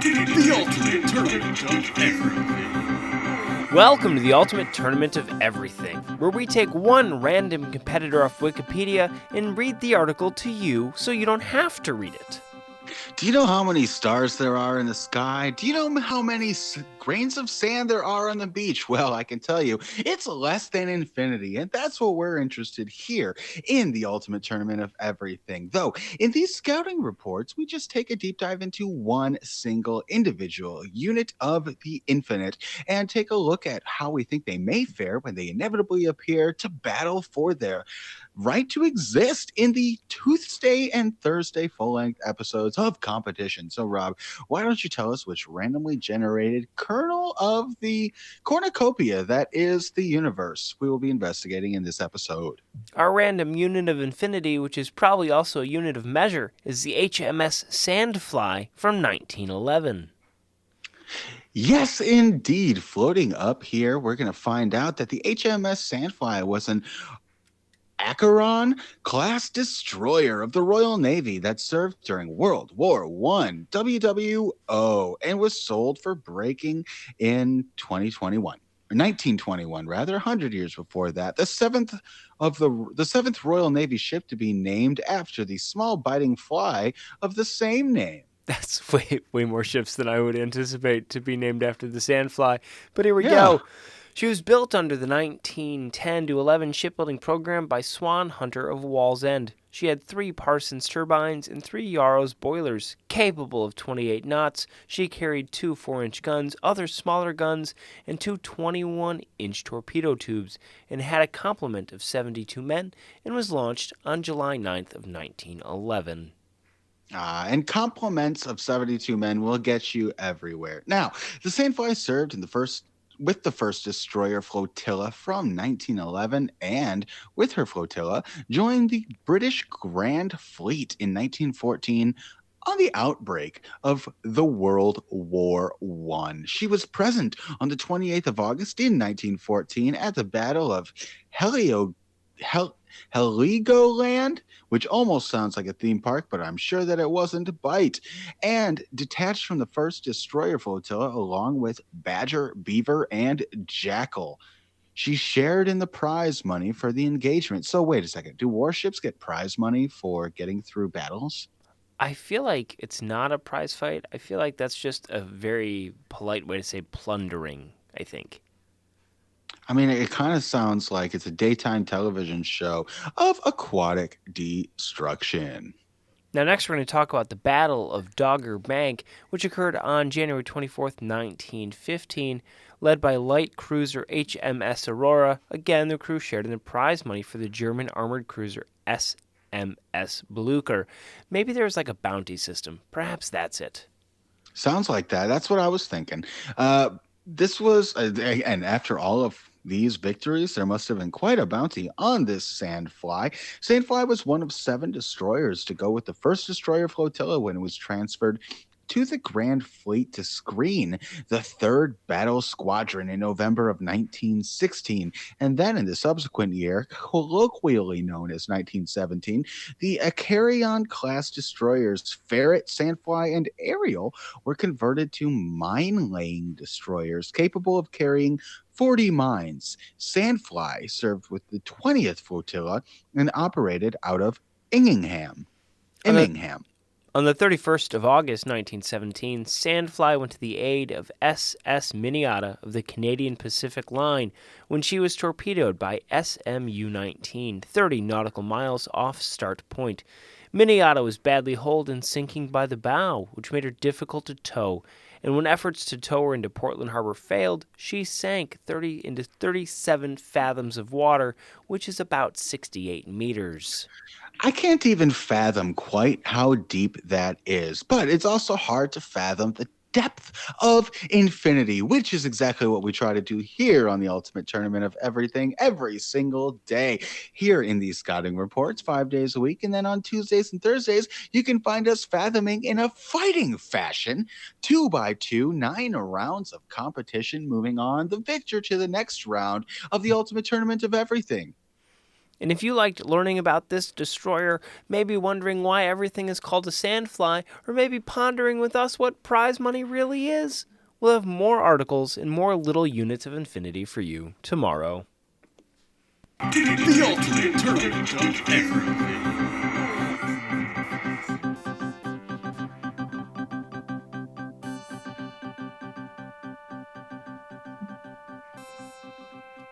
The ultimate tournament of everything. Welcome to the Ultimate Tournament of Everything, where we take one random competitor off Wikipedia and read the article to you so you don't have to read it. Do you know how many stars there are in the sky? Do you know how many grains of sand there are on the beach? Well, I can tell you, it's less than infinity, and that's what we're interested here in the Ultimate Tournament of Everything. Though, in these scouting reports, we just take a deep dive into one single individual unit of the infinite and take a look at how we think they may fare when they inevitably appear to battle for their right to exist in the Tuesday and Thursday full-length episodes of competition. So, Rob, why don't you tell us which randomly generated kernel of the cornucopia that is the universe we will be investigating in this episode? Our random unit of infinity, which is probably also a unit of measure, is the HMS Sandfly from 1911. Yes, indeed. Floating up here, we're going to find out that the HMS Sandfly was an Acheron class destroyer of the Royal Navy that served during World War I, WWO, and was sold for breaking in 2021. Or 1921, rather, 100 years before that. The seventh Royal Navy ship to be named after the small biting fly of the same name. That's way more ships than I would anticipate to be named after the Sandfly. But here we Yeah. go. She was built under the 1910 to 11 shipbuilding program by Swan Hunter of Wallsend. She had 3 Parsons turbines and 3 Yarrows boilers, capable of 28 knots. She carried 2 4-inch guns, other smaller guns, and 2 21-inch torpedo tubes, and had a complement of 72 men, and was launched on July 9th of 1911. And compliments of 72 men will get you everywhere. Now, the Sandfly served in with the first destroyer flotilla from 1911, and with her flotilla joined the British Grand Fleet in 1914 on the outbreak of the World War I. She was present on the 28th of August in 1914 at the Battle of Heligoland, which almost sounds like a theme park, but I'm sure that it wasn't. Bite, and detached from the first destroyer flotilla along with Badger, Beaver, and Jackal. She shared in the prize money for the engagement. So wait a second. Do warships get prize money for getting through battles? I feel like it's not a prize fight. I feel like that's just a very polite way to say plundering, I think. I mean, it kind of sounds like it's a daytime television show of aquatic destruction. Now, next, we're going to talk about the Battle of Dogger Bank, which occurred on January 24th, 1915, led by light cruiser HMS Aurora. Again, the crew shared in the prize money for the German armored cruiser SMS Blucher. Maybe there's like a bounty system. Perhaps that's it. Sounds like that. That's what I was thinking. This was, and after all of these victories, there must have been quite a bounty on this Sandfly. Sandfly was one of 7 destroyers to go with the first destroyer flotilla when it was transferred to the Grand Fleet to screen the 3rd Battle Squadron in November of 1916. And then in the subsequent year, colloquially known as 1917, the Acarion class destroyers Ferret, Sandfly, and Ariel were converted to mine laying destroyers capable of carrying 40 mines. Sandfly served with the 20th Flotilla and operated out of Immingham. On the Immingham. On the 31st of August 1917, Sandfly went to the aid of SS Minnetonka of the Canadian Pacific Line when she was torpedoed by SMU-19, 30 nautical miles off Start Point. Minnetonka was badly holed and sinking by the bow, which made her difficult to tow, and when efforts to tow her into Portland Harbor failed, she sank into 37 fathoms of water, which is about 68 meters. I can't even fathom quite how deep that is, but it's also hard to fathom the depth of infinity, which is exactly what we try to do here on the Ultimate Tournament of Everything every single day. Here in these scouting reports, 5 days a week, and then on Tuesdays and Thursdays, you can find us fathoming in a fighting fashion, 2 by 2, 9 rounds of competition, moving on the victor to the next round of the Ultimate Tournament of Everything. And if you liked learning about this destroyer, maybe wondering why everything is called a Sandfly, or maybe pondering with us what prize money really is, we'll have more articles and more little units of infinity for you tomorrow. The ultimate tournament of everything.